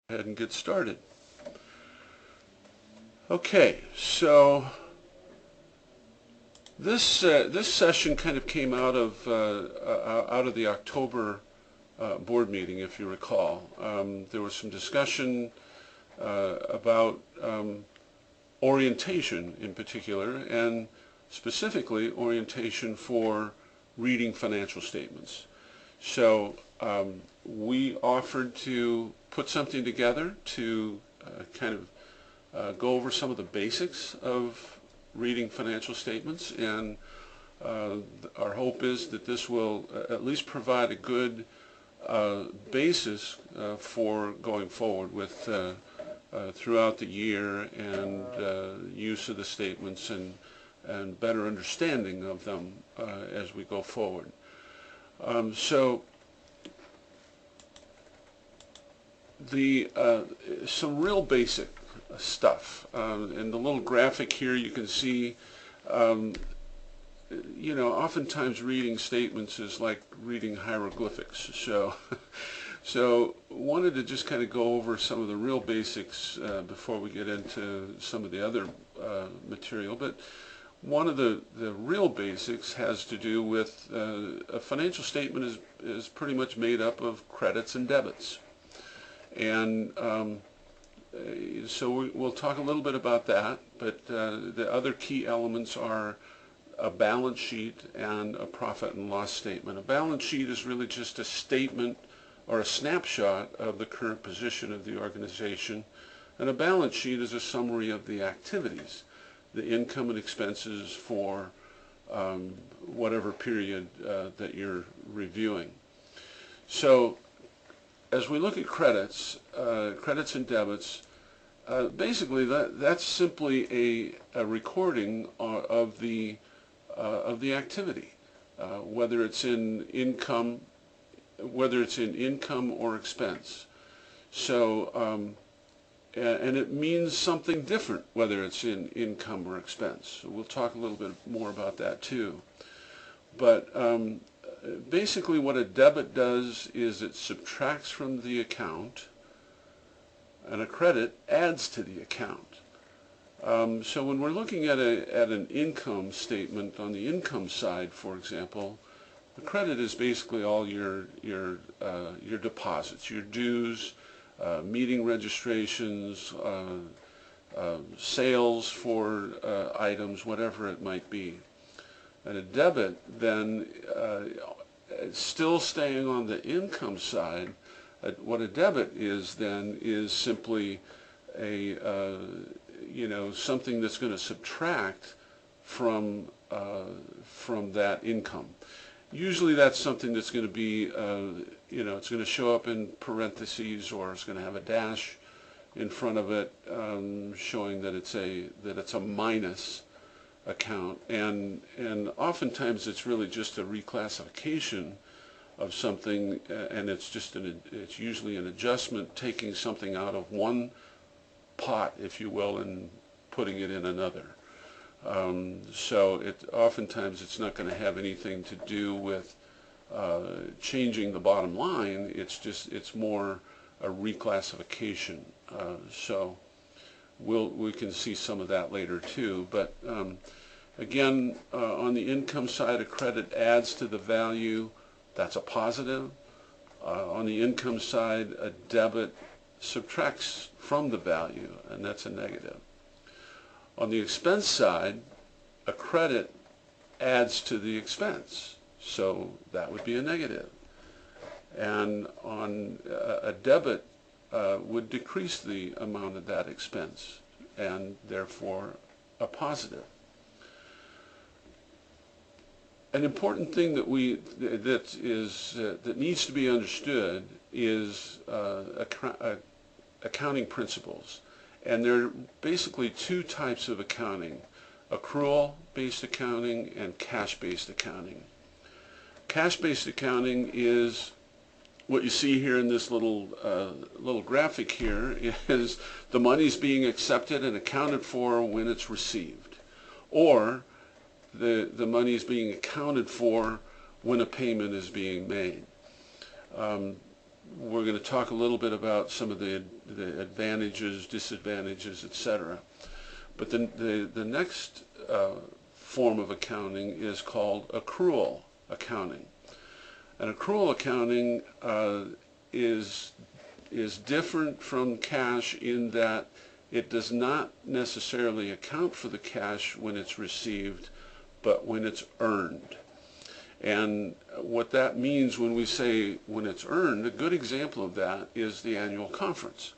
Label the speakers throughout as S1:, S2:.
S1: Ahead and get started. Okay, so this session kind of came out of the October board meeting, if you recall. There was some discussion about orientation in particular, and specifically orientation for reading financial statements. So we offered to put something together to go over some of the basics of reading financial statements, and our hope is that this will at least provide a good basis for going forward with throughout the year, and use of the statements and better understanding of them as we go forward. So some real basic stuff. In the little graphic here you can see, oftentimes reading statements is like reading hieroglyphics. So wanted to just kind of go over some of the real basics before we get into some of the other material. But one of the real basics has to do with a financial statement is pretty much made up of credits and debits. And so we'll talk a little bit about that, but the other key elements are a balance sheet and a profit and loss statement. A balance sheet is really just a statement or a snapshot of the current position of the organization, and a balance sheet is a summary of the activities, the income and expenses for whatever period that you're reviewing. So as we look at credits and debits, basically that's simply a recording of the activity, whether it's in income or expense. So and it means something different whether it's in income or expense. So we'll talk a little bit more about that too. But basically what a debit does is it subtracts from the account, and a credit adds to the account. So when we're looking at an income statement on the income side, for example, the credit is basically all your deposits, your dues, meeting registrations, sales for items, whatever it might be. And a debit then, still staying on the income side, what a debit is then is simply something that's going to subtract from that income. Usually that's something that's going to be, it's going to show up in parentheses, or it's going to have a dash in front of it, showing that it's a minus account, and oftentimes it's really just a reclassification of something, and it's usually an adjustment, taking something out of one pot, if you will, and putting it in another. So oftentimes it's not going to have anything to do with changing the bottom line. It's more a reclassification. So we can see some of that later too. But again, on the income side, a credit adds to the value. That's a positive. On the income side, a debit subtracts from the value, and that's a negative. On the expense side, a credit adds to the expense, so that would be a negative. And on a debit would decrease the amount of that expense, and therefore a positive. An important thing that needs to be understood is accounting principles. And there are basically two types of accounting: accrual-based accounting and cash-based accounting. Cash-based accounting is what you see here in this little graphic here, is the money's being accepted and accounted for when it's received, or the money is being accounted for when a payment is being made. we're going to talk a little bit about some of the advantages, disadvantages, etc. But the next form of accounting is called accrual accounting. And accrual accounting is different from cash in that it does not necessarily account for the cash when it's received, but when it's earned. And what that means when we say when it's earned, a good example of that is the annual conference.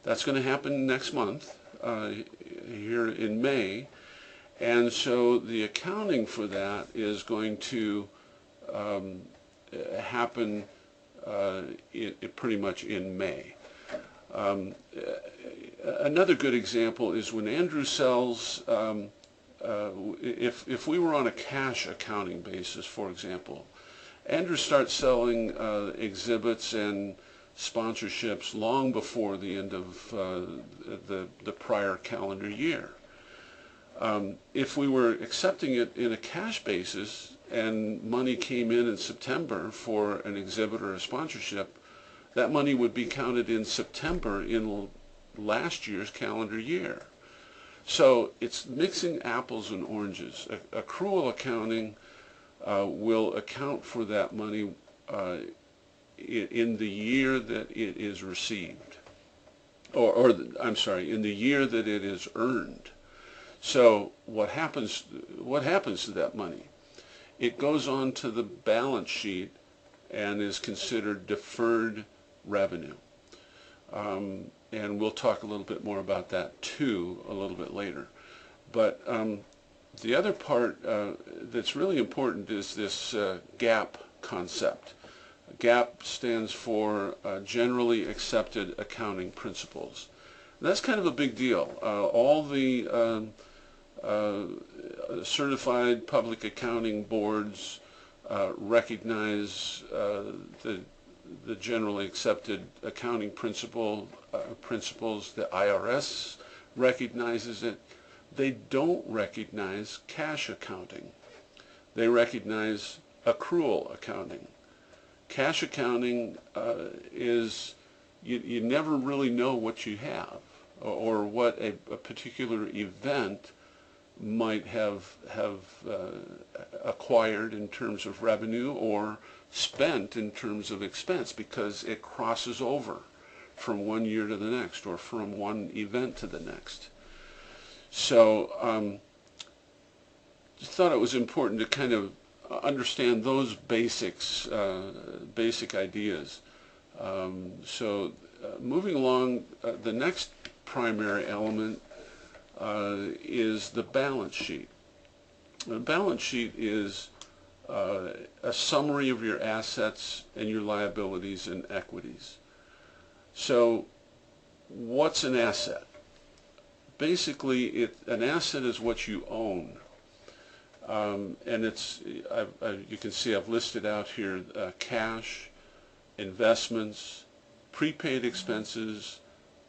S1: That's going to happen next month, here in May, and so the accounting for that is going to happen pretty much in May. Another good example is when Andrew sells, if we were on a cash accounting basis, for example, Andrew starts selling exhibits and sponsorships long before the end of the prior calendar year. If we were accepting it in a cash basis and money came in September for an exhibit or a sponsorship, that money would be counted in September in last year's calendar year. So it's mixing apples and oranges. Accrual accounting will account for that money in the year that it is received, or I'm sorry, in the year that it is earned. So what happens to that money? It goes on to the balance sheet and is considered deferred revenue. And we'll talk a little bit more about that too a little bit later. But the other part that's really important is this GAAP concept. GAAP stands for Generally Accepted Accounting Principles. And that's kind of a big deal. All the certified public accounting boards recognize the generally accepted accounting principles. The IRS recognizes it. They don't recognize cash accounting. They recognize accrual accounting. Cash accounting is you never really know what you have or what a particular event might have acquired in terms of revenue or spent in terms of expense, because it crosses over from one year to the next or from one event to the next. So just thought it was important to kind of understand those basics, basic ideas. Moving along, the next primary element is the balance sheet. The balance sheet is a summary of your assets and your liabilities and equities. So what's an asset? Basically, an asset is what you own. And it's, you can see I've listed out here cash, investments, prepaid expenses,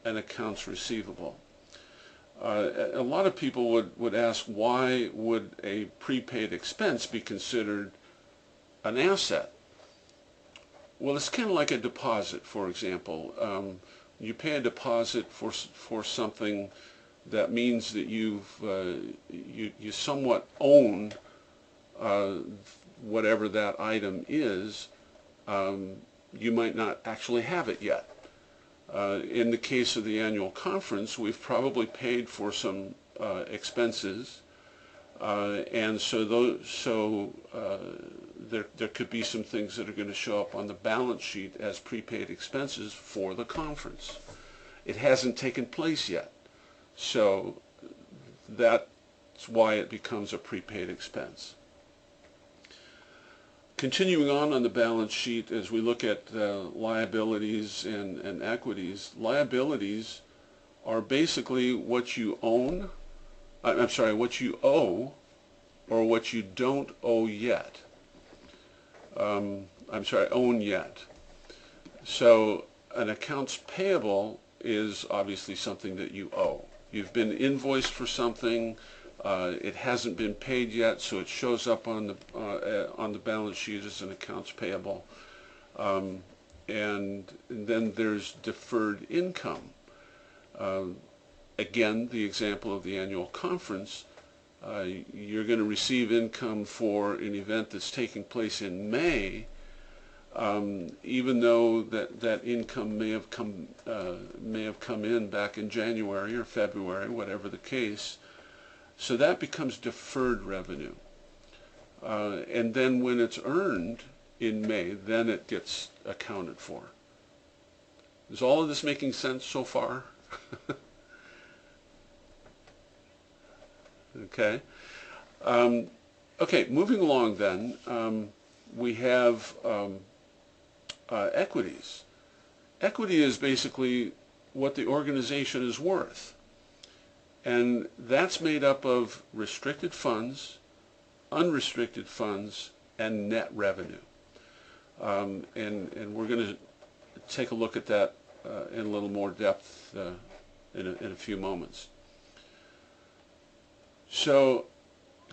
S1: and accounts receivable. A lot of people would ask, why would a prepaid expense be considered an asset? Well, it's kind of like a deposit, for example. You pay a deposit for something. That means that you somewhat own whatever that item is. You might not actually have it yet. In the case of the annual conference, we've probably paid for some expenses, and so there could be some things that are going to show up on the balance sheet as prepaid expenses for the conference. It hasn't taken place yet, so that's why it becomes a prepaid expense. Continuing on the balance sheet, as we look at liabilities and equities, liabilities are basically what you own, what you owe, or what you don't owe yet. Own yet. So an accounts payable is obviously something that you owe. You've been invoiced for something. It hasn't been paid yet, so it shows up on the balance sheet as an accounts payable. And and then there's deferred income. Again, the example of the annual conference, you're going to receive income for an event that's taking place in May, even though that income may have come in back in January or February, whatever the case. So that becomes deferred revenue. And then when it's earned in May, then it gets accounted for. Is all of this making sense so far? Okay. Okay, moving along then, we have equities. Equity is basically what the organization is worth. And that's made up of restricted funds, unrestricted funds, and net revenue. And we're going to take a look at that in a little more depth in a few moments. So,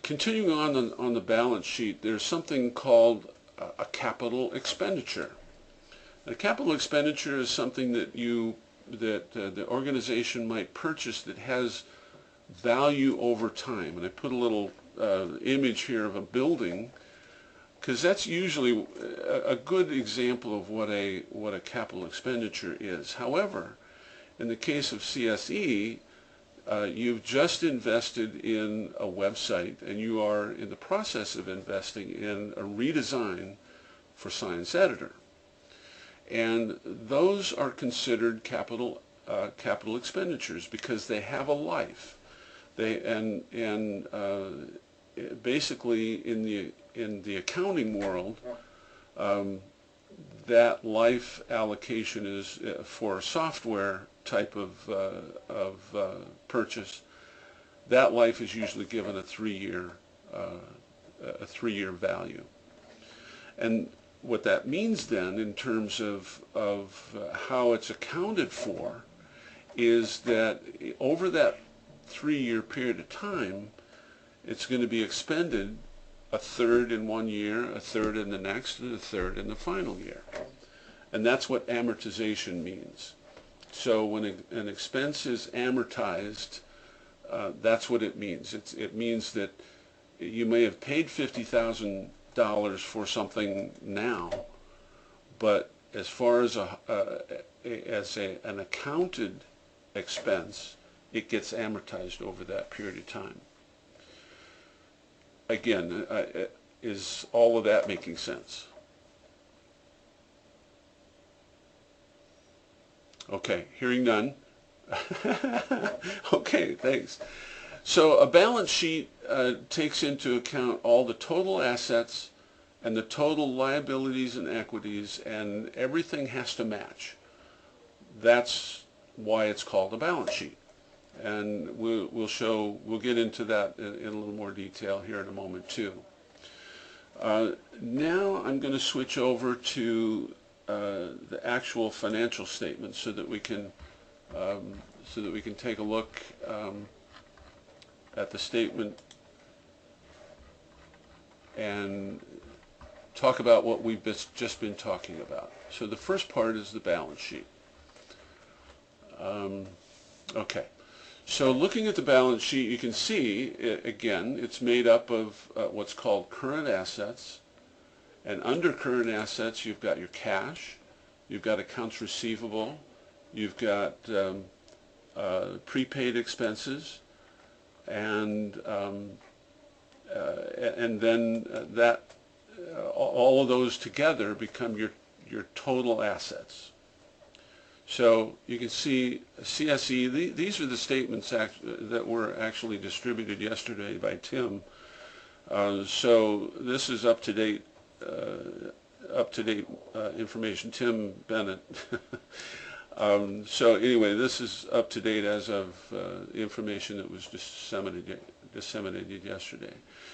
S1: continuing on the balance sheet, there's something called a capital expenditure. A capital expenditure is something that the organization might purchase that has value over time. And I put a little image here of a building, because that's usually a good example of what a capital expenditure is. However, in the case of CSE, you've just invested in a website, and you are in the process of investing in a redesign for Science Editor. And those are considered capital expenditures because they have a life. Basically in the accounting world, that life allocation is for a software type of purchase. That life is usually given a 3-year value. And what that means then in terms of how it's accounted for is that over that 3-year period of time, it's going to be expended a third in 1 year, a third in the next, and a third in the final year. And that's what amortization means. So when an expense is amortized, that's what it means. It means that you may have paid $50,000 for something now, but as far as an accounted expense, it gets amortized over that period of time. Again, is all of that making sense? Okay, hearing none. Okay, thanks. So a balance sheet takes into account all the total assets and the total liabilities and equities, and everything has to match. That's why it's called a balance sheet. And we'll get into that in a little more detail here in a moment too. Now I'm going to switch over to the actual financial statements so that we can take a look at the statement and talk about what we've just been talking about. So the first part is the balance sheet. Okay. So looking at the balance sheet, you can see, again, it's made up of what's called current assets. And under current assets, you've got your cash, you've got accounts receivable, you've got prepaid expenses, and then all of those together become your total assets. So you can see CSE, these are the statements that were actually distributed yesterday by Tim. So this is up-to-date information. Tim Bennett. So anyway, this is up-to-date as of information that was disseminated yesterday.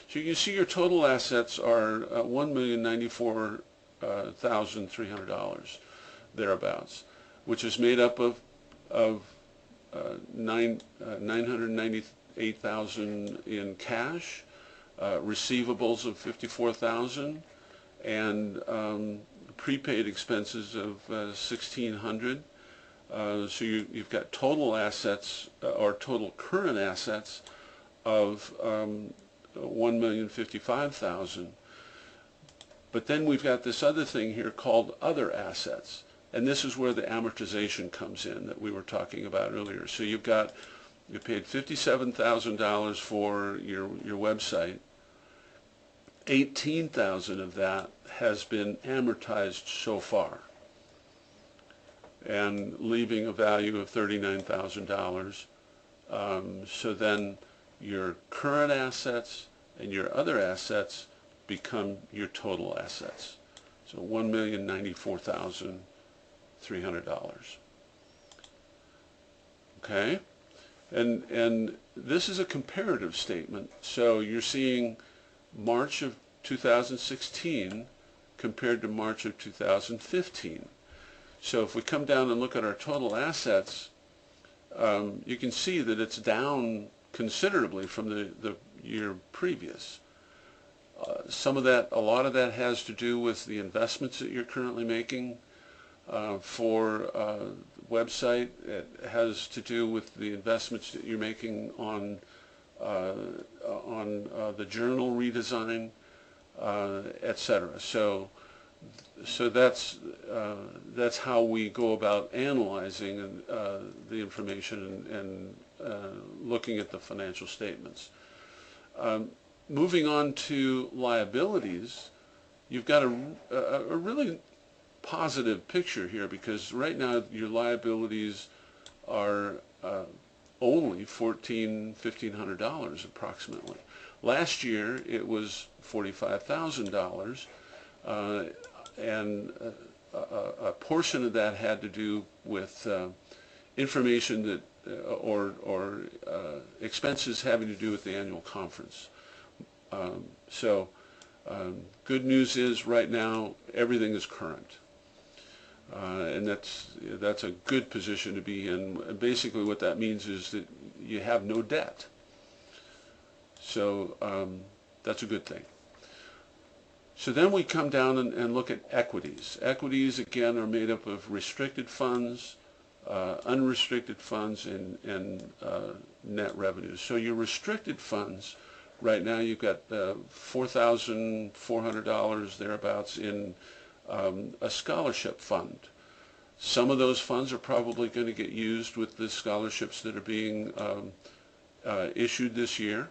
S1: So you can see your total assets are $1,094,300, thereabouts, which is made up of $998,000 in cash, receivables of $54,000, and prepaid expenses of $1,600. So you've got total assets or total current assets of $1,055,000. But then we've got this other thing here called other assets, and this is where the amortization comes in that we were talking about earlier. So you paid $57,000 for your website. 18,000 of that has been amortized so far, and leaving a value of $39,000. So then your current assets and your other assets become your total assets. So $1,094,300. Okay, and this is a comparative statement. So you're seeing March of 2016 compared to March of 2015. So if we come down and look at our total assets, you can see that it's down considerably from the year previous. A lot of that has to do with the investments that you're currently making for website. It has to do with the investments that you're making on the journal redesign, etc. So that's how we go about analyzing the information and looking at the financial statements. Moving on to liabilities, you've got a really positive picture here, because right now your liabilities are only $1,500 approximately. Last year it was $45,000, and a portion of that had to do with information that or expenses having to do with the annual conference. Good news is right now everything is current, and that's a good position to be in. Basically what that means is that you have no debt. So that's a good thing. So then we come down and look at equities. Equities, again, are made up of restricted funds, unrestricted funds, and net revenues. So your restricted funds, right now you've got $4,400 thereabouts in a scholarship fund. Some of those funds are probably going to get used with the scholarships that are being issued this year.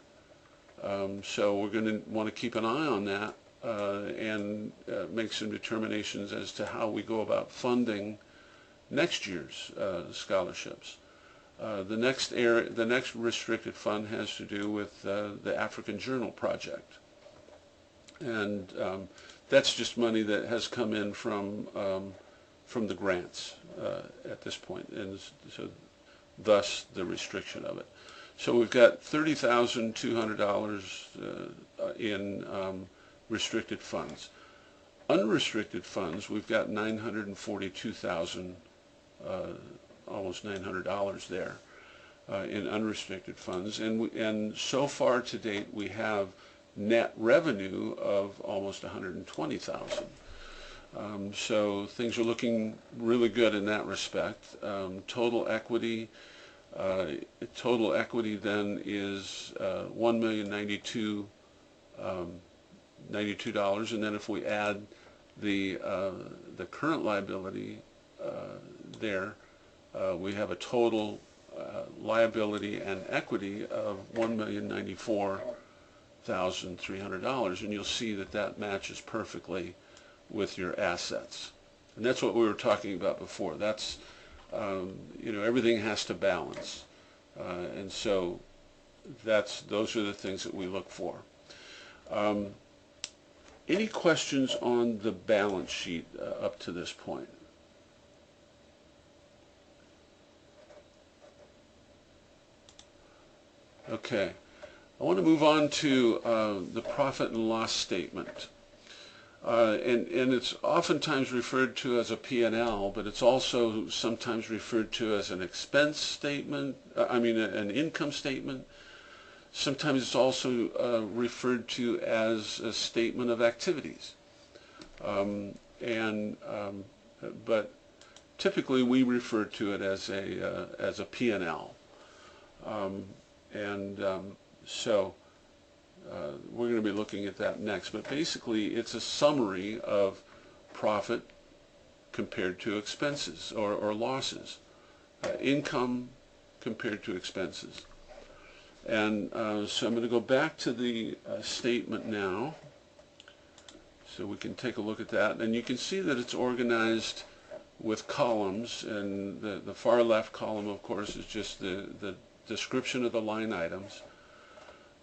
S1: So we're going to want to keep an eye on that and make some determinations as to how we go about funding next year's scholarships. The next restricted fund has to do with the African Journal Project, and that's just money that has come in from the grants at this point, and so thus the restriction of it. So we've got $30,200 in restricted funds. Unrestricted funds, we've got $942,000, almost $900 there in unrestricted funds, and so far to date we have net revenue of almost $120,000. So things are looking really good in that respect. Total equity then is $1,092,092, and then if we add the current liability there, we have a total liability and equity of $1,094,300, and you'll see that that matches perfectly with your assets. And that's what we were talking about before. That's everything has to balance, and so those are the things that we look for. Any questions on the balance sheet up to this point? Okay, I want to move on to the profit and loss statement. And it's oftentimes referred to as a P&L, but it's also sometimes referred to as an expense statement, an income statement. Sometimes it's also referred to as a statement of activities. And but typically we refer to it as a P&L. So we're going to be looking at that next. But basically, it's a summary of profit compared to expenses or losses, income compared to expenses. And so I'm going to go back to the statement now, so we can take a look at that. And you can see that it's organized with columns, and the far left column, of course, is just the description of the line items.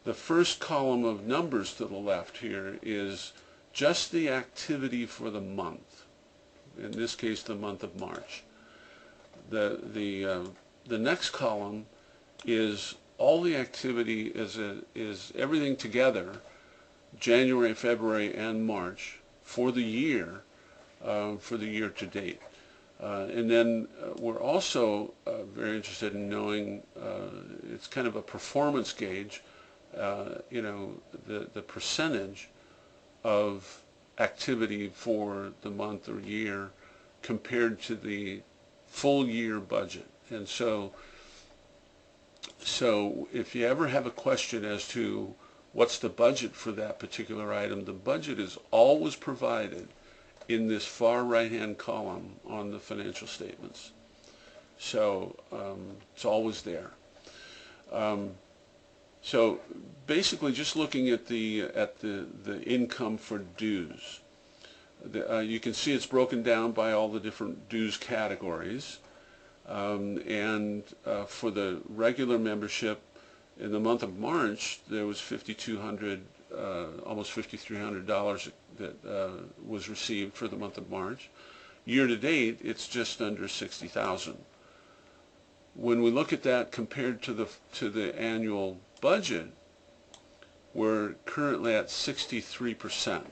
S1: The first column of numbers to the left here is just the activity for the month, in this case the month of March. The next column is all the activity, is everything together, January, February, and March, for the year to date. And then we're also very interested in knowing, it's kind of a performance gauge, the percentage of activity for the month or year compared to the full year budget. And so if you ever have a question as to what's the budget for that particular item, the budget is always provided in this far right-hand column on the financial statements. So it's always there. So basically, just looking at the income for dues, you can see it's broken down by all the different dues categories. And for the regular membership, in the month of March, there was $5,200, almost $5,300 that was received for the month of March. Year to date, it's just under $60,000. When we look at that compared to the annual budget, we're currently at 63%.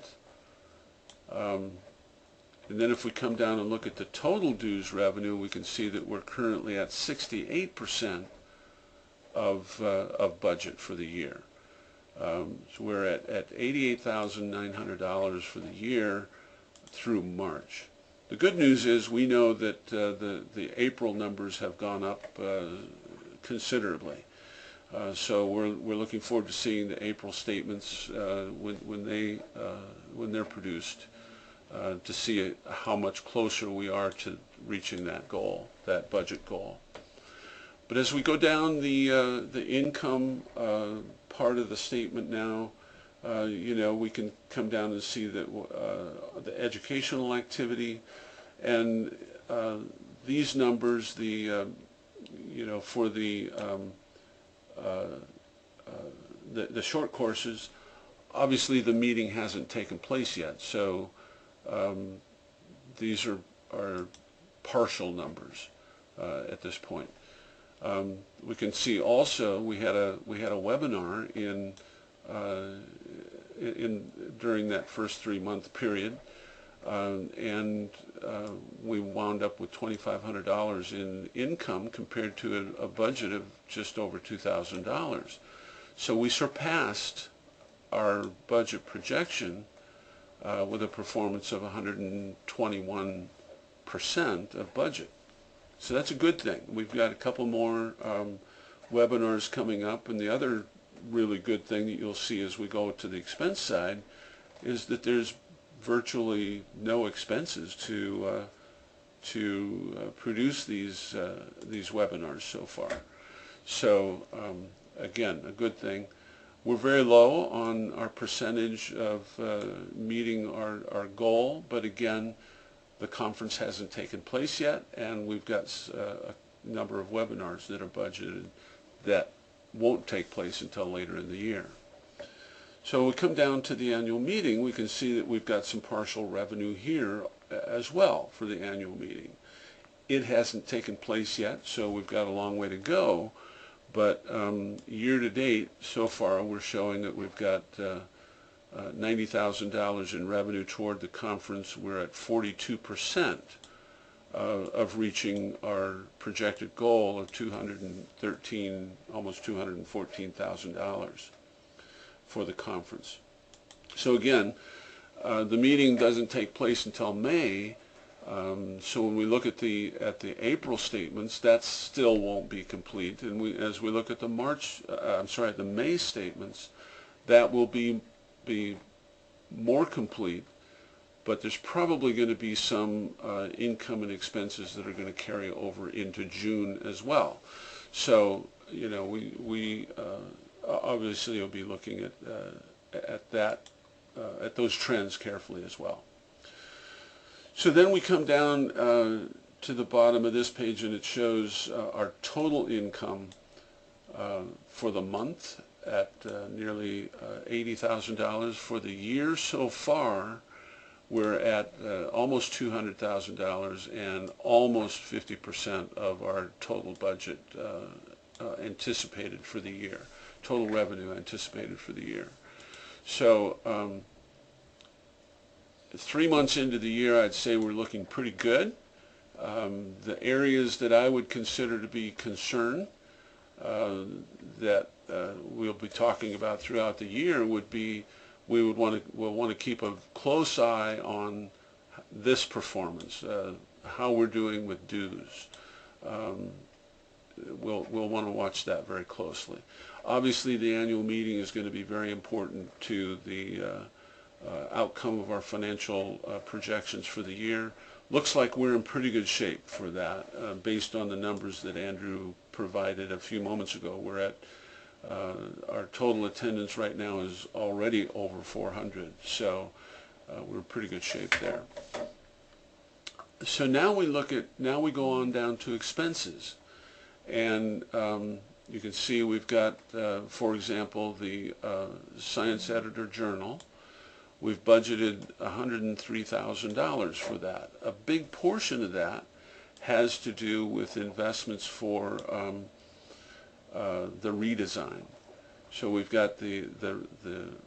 S1: And then if we come down and look at the total dues revenue, we can see that we're currently at 68% of budget for the year. So we're at $88,900 for the year through March. The good news is we know that the April numbers have gone up considerably. So we're looking forward to seeing the April statements when they're produced, to see how much closer we are to reaching that goal, that budget goal. But as we go down the income part of the statement now, we can come down and see that the educational activity, and these numbers, for the short courses, obviously the meeting hasn't taken place yet, so these are partial numbers at this point. We can see also we had a webinar during that first 3-month period, and we wound up with $2,500 in income compared to a budget of just over $2,000. So we surpassed our budget projection with a performance of 121% of budget. So that's a good thing. We've got a couple more webinars coming up, and the other really good thing that you'll see as we go to the expense side is that there's virtually no expenses to produce these webinars so far. So again, a good thing. We're very low on our percentage of meeting our goal, but again, the conference hasn't taken place yet, and we've got a number of webinars that are budgeted that won't take place until later in the year. So we come down to the annual meeting, we can see that we've got some partial revenue here as well for the annual meeting. It hasn't taken place yet, so we've got a long way to go, but year to date, so far, we're showing that we've got $90,000 in revenue toward the conference. We're at 42% of reaching our projected goal of almost $214,000 for the conference. So again, The meeting doesn't take place until May, so when we look at the April statements, that still won't be complete. And as we look at the the May statements, that will be more complete. But there's probably going to be some income and expenses that are going to carry over into June as well. So, you know, we obviously will be looking at those trends carefully as well. So then we come down to the bottom of this page, and it shows our total income for the month at nearly $80,000. For the year so far, we're at almost $200,000 and almost 50% of our total budget anticipated for the year, total revenue anticipated for the year. So 3 months into the year, I'd say we're looking pretty good. The areas that I would consider to be concern that we'll be talking about throughout the year would be we'll want to keep a close eye on this performance, how we're doing with dues. We'll want to watch that very closely. Obviously, the annual meeting is going to be very important to the outcome of our financial projections for the year. Looks like we're in pretty good shape for that, based on the numbers that Andrew provided a few moments ago. We're at our total attendance right now is already over 400, so we're in pretty good shape there. So now we go on down to expenses, and you can see we've got, for example, the Science Editor Journal. We've budgeted $103,000 for that. A big portion of that has to do with investments for the redesign. So we've got the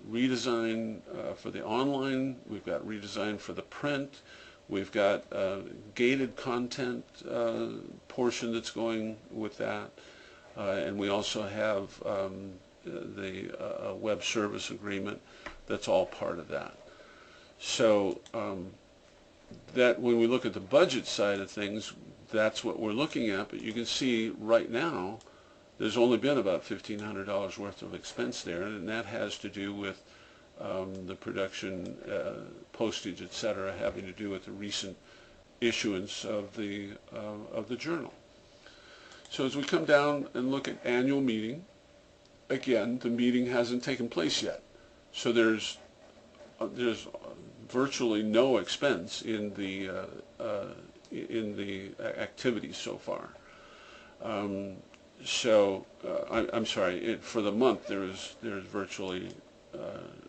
S1: redesign for the online, we've got redesign for the print, we've got gated content portion that's going with that, and we also have the web service agreement that's all part of that. So that when we look at the budget side of things, that's what we're looking at, but you can see right now there's only been about $1,500 worth of expense there, and that has to do with the production, postage, etc., having to do with the recent issuance of the journal. So as we come down and look at annual meeting, again, the meeting hasn't taken place yet, so there's virtually no expense in the activities so far. I'm sorry, for the month there's virtually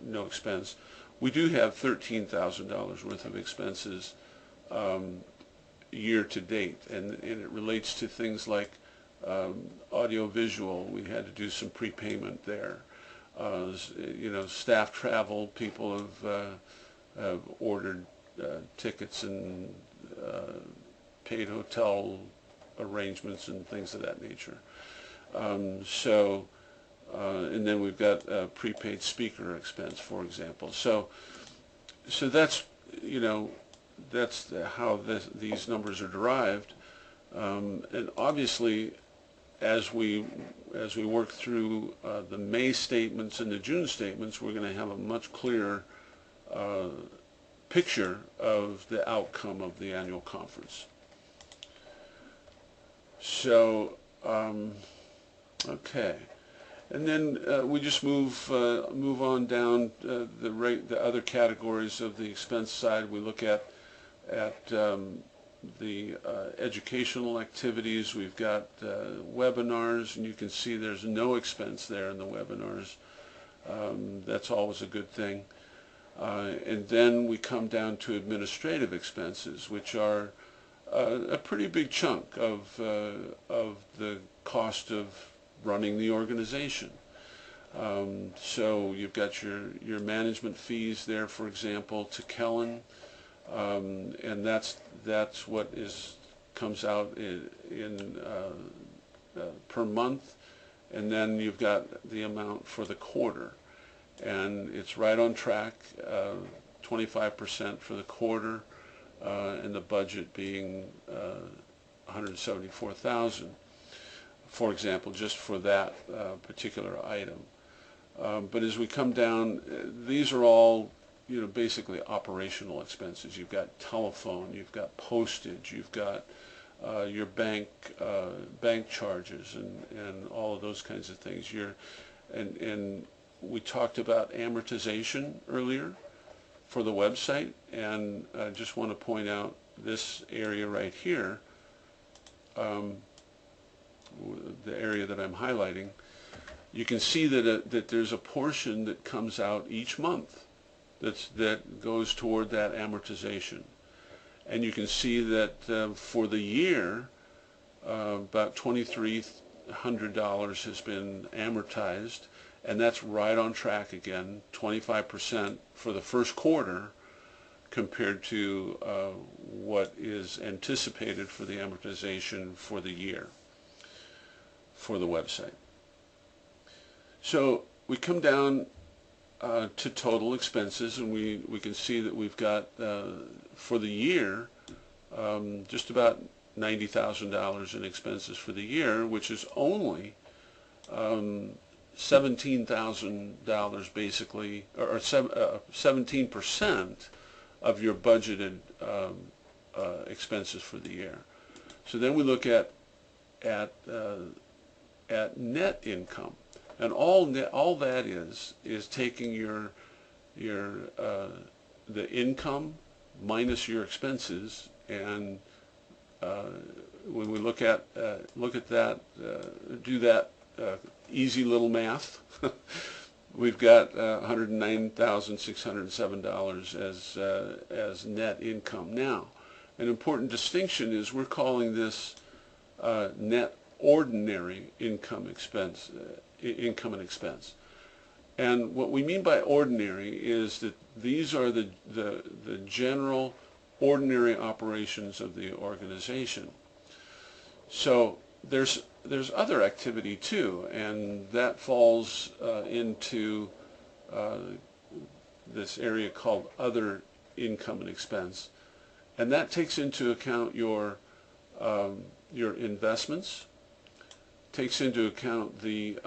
S1: no expense. We do have $13,000 worth of expenses year to date, and it relates to things like audio-visual. We had to do some prepayment there. You know, staff travel, people have ordered tickets and paid hotel arrangements and things of that nature. And then we've got prepaid speaker expense, for example. So that's, you know, that's how these numbers are derived. And obviously, as we work through the May statements and the June statements, we're going to have a much clearer picture of the outcome of the annual conference. So, okay, and then we just move on down the other categories of the expense side. We look at the educational activities. We've got webinars, and you can see there's no expense there in the webinars. That's always a good thing. And then we come down to administrative expenses, which are a pretty big chunk of the cost of running the organization. So you've got your management fees there, for example, to Kellen, and that's what comes out in per month, and then you've got the amount for the quarter, and it's right on track. 25% for the quarter, and the budget being $174,000, for example, just for that particular item. But as we come down, these are all, basically operational expenses. You've got telephone, you've got postage, you've got your bank charges, and all of those kinds of things. And we talked about amortization earlier for the website, and I just want to point out this area right here, the area that I'm highlighting. You can see that there's a portion that comes out each month that goes toward that amortization. And you can see that for the year, about $2,300 has been amortized, and that's right on track again, 25% for the first quarter compared to what is anticipated for the amortization for the year for the website. So we come down to total expenses, and we can see that we've got for the year just about $90,000 in expenses for the year, which is only $17,000 basically, or 17% of your budgeted expenses for the year. So then we look at net income, and all that is taking the income minus your expenses, and when we look at that, do that easy little math, we've got $109,607 as net income. Now, an important distinction is we're calling this net ordinary income and expense. And what we mean by ordinary is that these are the general ordinary operations of the organization. So there's other activity too, and that falls into this area called other income and expense, and that takes into account your investments, takes into account the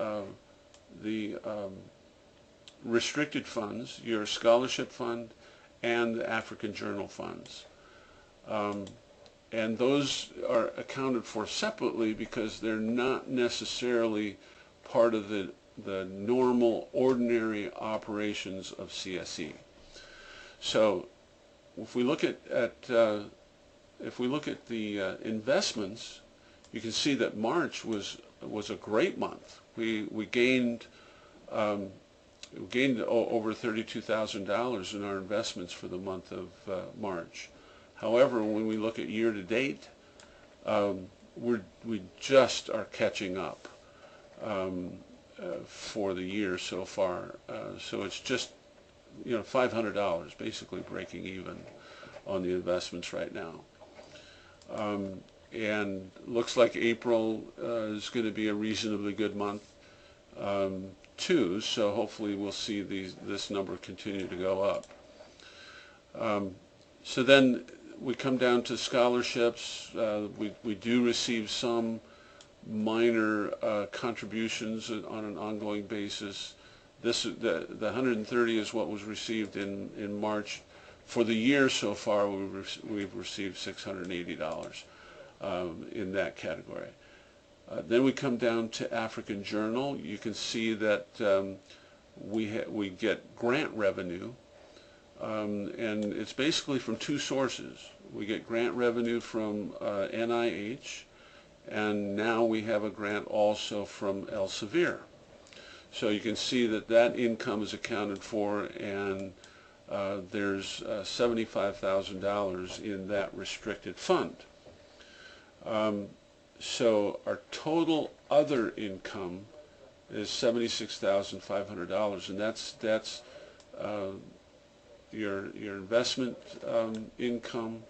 S1: restricted funds, your scholarship fund, and the African Journal funds. And those are accounted for separately because they're not necessarily part of the normal, ordinary operations of CSE. So if we look at the investments, you can see that March was a great month. We gained over $32,000 in our investments for the month of March. However, when we look at year to date, we just are catching up for the year so far. So it's just $500, basically breaking even on the investments right now. And looks like April is going to be a reasonably good month too. So hopefully we'll see this number continue to go up. So then we come down to scholarships. We do receive some minor contributions on an ongoing basis. The 130 is what was received in March. For the year so far, we've received $680 in that category. Then we come down to African Journal. You can see that we get grant revenue. And it's basically from two sources. We get grant revenue from NIH, and now we have a grant also from Elsevier. So you can see that income is accounted for, and there's $75,000 in that restricted fund. So our total other income is $76,500, and that's your investment income,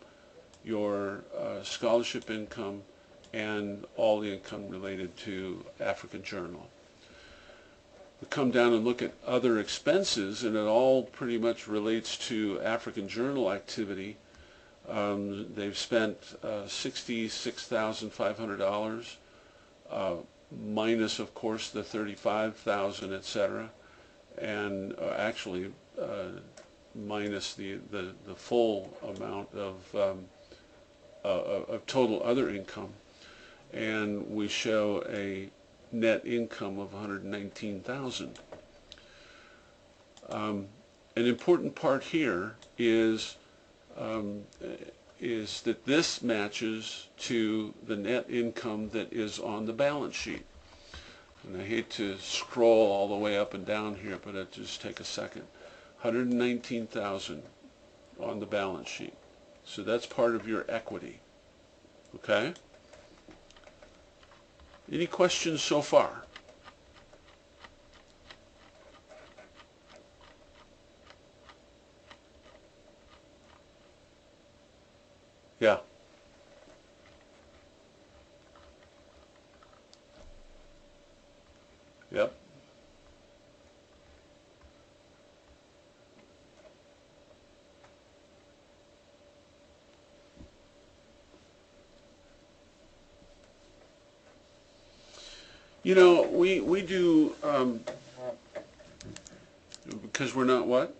S1: your scholarship income, and all the income related to African Journal. We come down and look at other expenses, and it all pretty much relates to African Journal activity. They've spent $66,500, minus, of course, the $35,000, etc., and actually minus the full amount of total other income. And we show a net income of $119,000. An important part here is that this matches to the net income that is on the balance sheet. And I hate to scroll all the way up and down here, but it'll just take a second. $119,000 on the balance sheet. So that's part of your equity. Okay? Any questions so far? Yeah. Yep. You know, we do, because we're not what?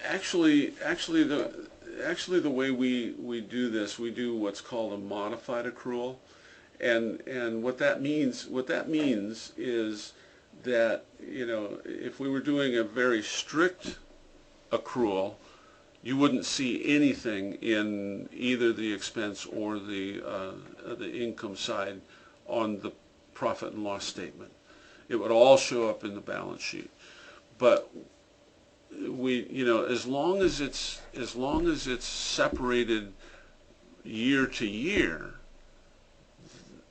S1: Actually the way we do this, we do what's called a modified accrual, and what that means is that, you know, if we were doing a very strict accrual, you wouldn't see anything in either the expense or the income side on the profit and loss statement. It would all show up in the balance sheet. But we, you know, as long as it's separated year to year,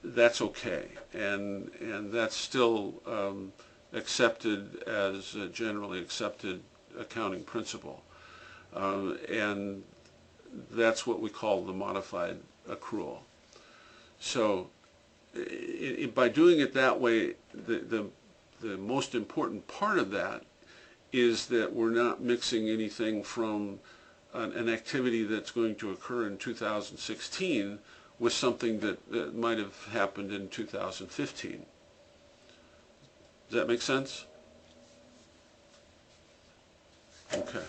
S1: that's okay, and that's still accepted as a generally accepted accounting principle. And that's what we call the modified accrual. So by doing it that way, the most important part of that is that we're not mixing anything from an activity that's going to occur in 2016 with something that might have happened in 2015. Does that make sense? Okay.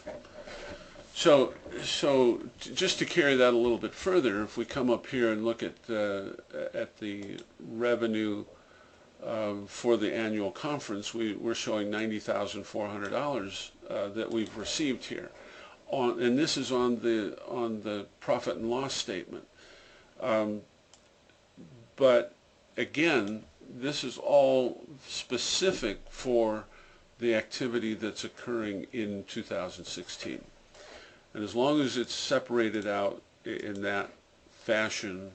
S1: So just to carry that a little bit further, if we come up here and look at the revenue for the annual conference, we're showing $90,400 that we've received here, and this is on the profit and loss statement. But again, this is all specific for the activity that's occurring in 2016. And as long as it's separated out in that fashion,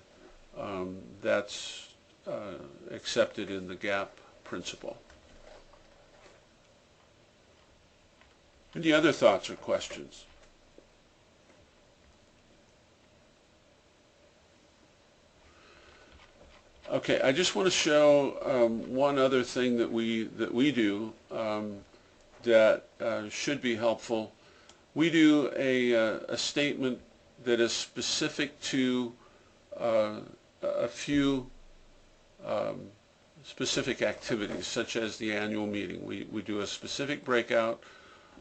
S1: that's accepted in the GAAP principle. Any other thoughts or questions? Okay, I just want to show one other thing that we do that should be helpful. We do a statement that is specific to a few specific activities, such as the annual meeting. We do a specific breakout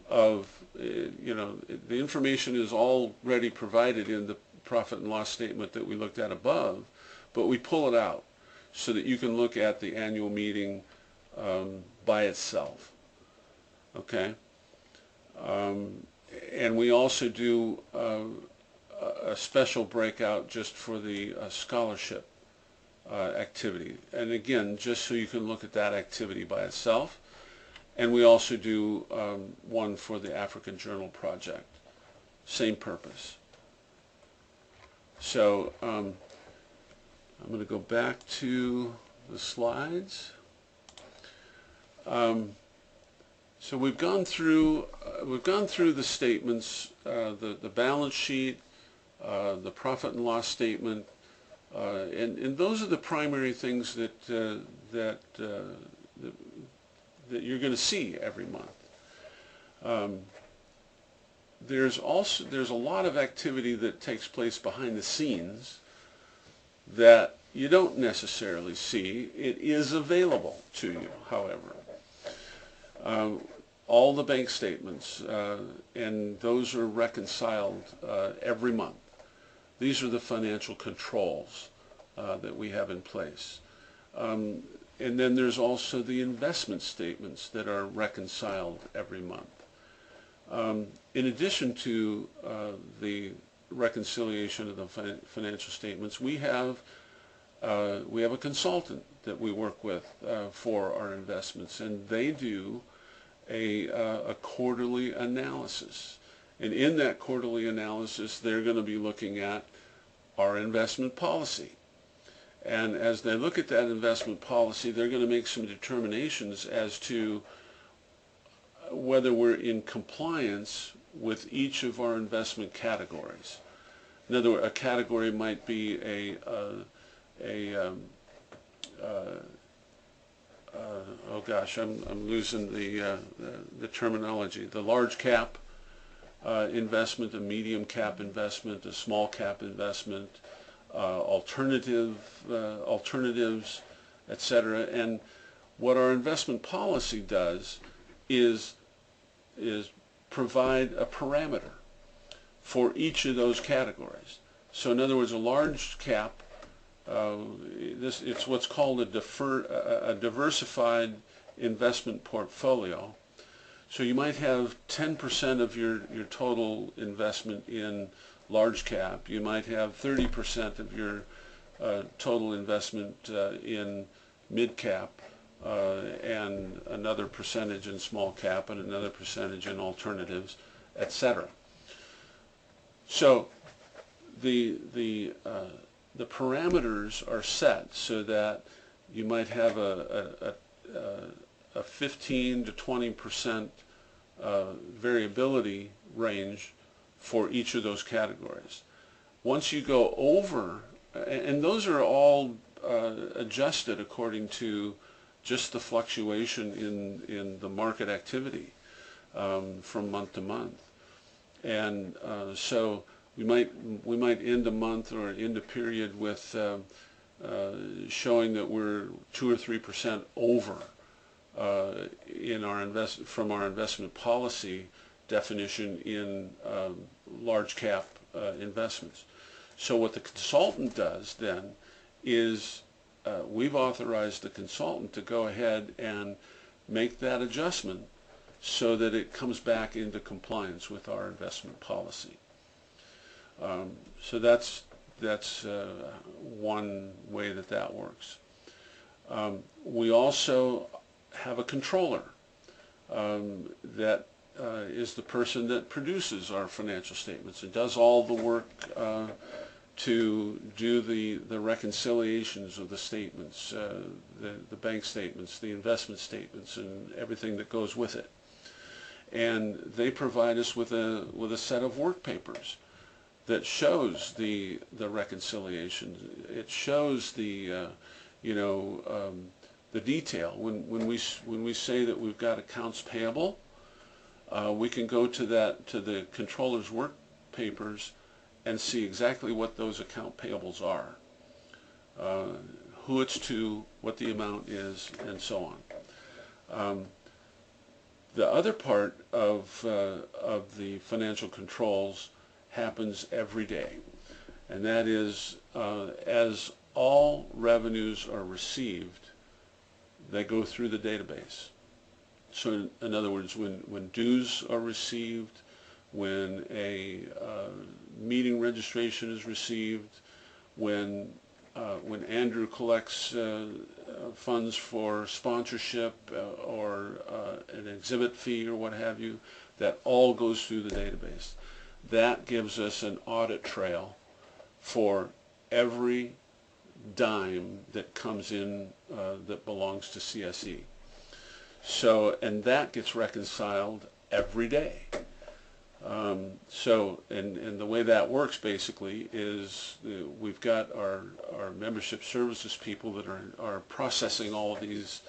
S1: of, you know, the information is already provided in the profit and loss statement that we looked at above, but we pull it out so that you can look at the annual meeting by itself. Okay? And we also do a special breakout just for the scholarship activity. And again, just so you can look at that activity by itself. And we also do one for the African Journal project. Same purpose. So I'm going to go back to the slides. So we've gone through the statements, the balance sheet, the profit and loss statement, And those are the primary things that that you're going to see every month. There's a lot of activity that takes place behind the scenes that you don't necessarily see. It is available to you, however. All the bank statements, and those are reconciled every month. These are the financial controls that we have in place. And then there's also the investment statements that are reconciled every month. In addition to the reconciliation of the financial statements, we have a consultant that we work with for our investments, and they do a quarterly analysis. And in that quarterly analysis, they're going to be looking at our investment policy. And as they look at that investment policy, they're going to make some determinations as to whether we're in compliance with each of our investment categories. In other words, a category might be oh gosh, I'm losing the terminology. The large cap investment, a medium cap investment, a small cap investment, alternatives, etc. And what our investment policy does is provide a parameter for each of those categories. So in other words, a large cap, it's what's called a diversified investment portfolio. So you might have 10% of your total investment in large cap. You might have 30% of your total investment in mid cap, and another percentage in small cap, and another percentage in alternatives, etc. So the parameters are set so that you might have a 15 to 20% variability range for each of those categories. Once you go over, and those are all adjusted according to just the fluctuation in the market activity from month to month. And so we might end a month or end a period with showing that we're 2 or 3% over from our investment policy definition in large cap investments. So what the consultant does then is we've authorized the consultant to go ahead and make that adjustment so that it comes back into compliance with our investment policy. So that's one way that works. We also have a controller that is the person that produces our financial statements and does all the work to do the reconciliations of the statements, the bank statements, the investment statements, and everything that goes with it. And they provide us with a set of work papers that shows the reconciliations. It shows the the detail. When we say that we've got accounts payable, we can go to the controller's work papers and see exactly what those account payables are, who it's to, what the amount is, and so on. The other part of the financial controls happens every day, and that is as all revenues are received, they go through the database. So in other words, when dues are received, when a meeting registration is received, when Andrew collects funds for sponsorship or an exhibit fee or what have you, that all goes through the database. That gives us an audit trail for every dime that comes in that belongs to CSE. So, and that gets reconciled every day. And the way that works basically is we've got our membership services people that are processing all of these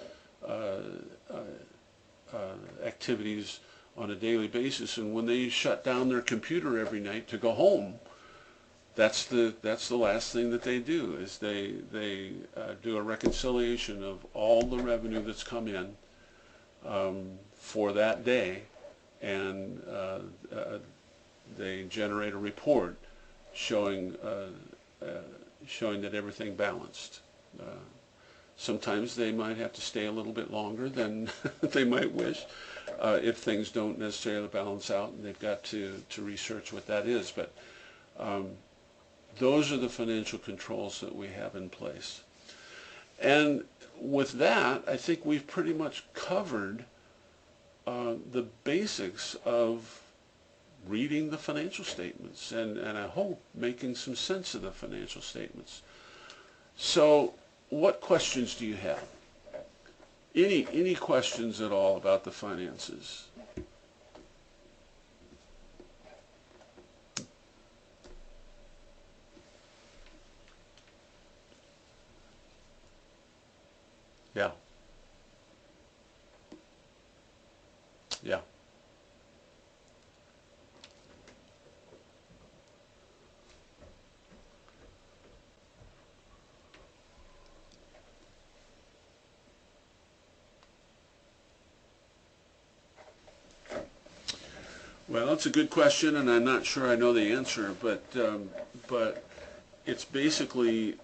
S1: activities on a daily basis, and when they shut down their computer every night to go home, that's the last thing that they do, is they do a reconciliation of all the revenue that's come in for that day, and they generate a report showing that everything balanced. Sometimes they might have to stay a little bit longer than they might wish if things don't necessarily balance out, and they've got to research what that is. But those are the financial controls that we have in place. And with that, I think we've pretty much covered the basics of reading the financial statements, and I hope making some sense of the financial statements. So what questions do you have? Any questions at all about the finances? Yeah. Yeah. Well, it's a good question, and I'm not sure I know the answer, but it's basically,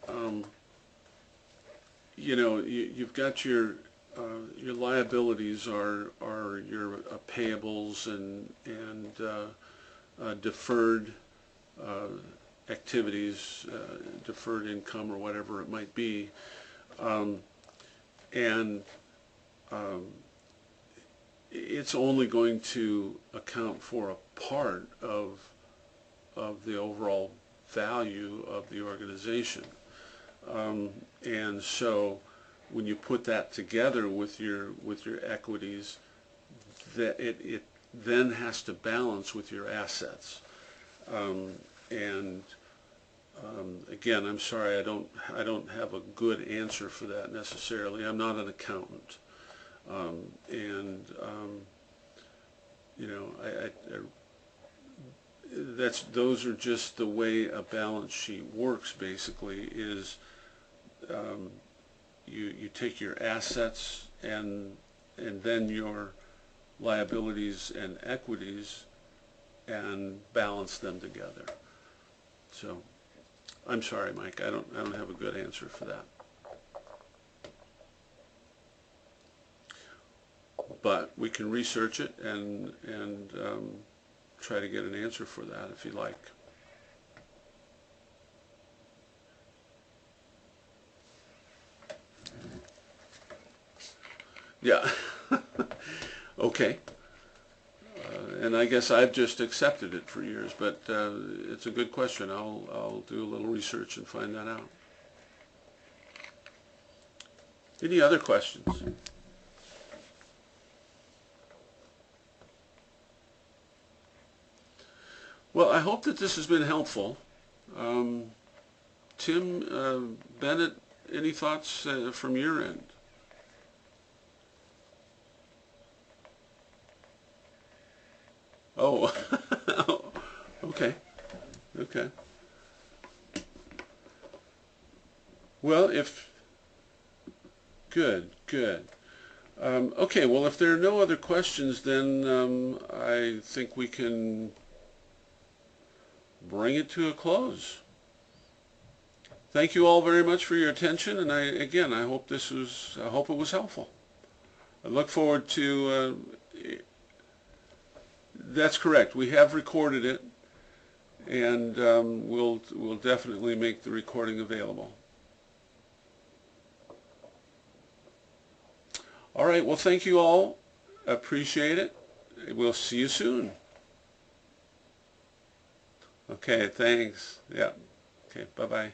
S1: you know, you've got your liabilities are your payables and deferred activities, deferred income or whatever it might be, and it's only going to account for a part of the overall value of the organization. And so when you put that together with your equities, that it then has to balance with your assets. Again, I'm sorry, I don't have a good answer for that necessarily. I'm not an accountant. You know, those are just the way a balance sheet works. Basically, is you take your assets and then your liabilities and equities and balance them together. So, I'm sorry, Mike, I don't have a good answer for that. But we can research it and try to get an answer for that if you like. Yeah. Okay. And I guess I've just accepted it for years, but it's a good question. I'll do a little research and find that out. Any other questions? Well, I hope that this has been helpful. Tim, Bennett, any thoughts from your end? Oh, okay, okay. Well, good. Okay, well, if there are no other questions, then I think we can bring it to a close. Thank you all very much for your attention, and again, I hope it was helpful. I look forward to. That's correct. We have recorded it, and we'll definitely make the recording available. All right. Well, thank you all. Appreciate it. We'll see you soon. Okay. Thanks. Yeah. Okay. Bye-bye.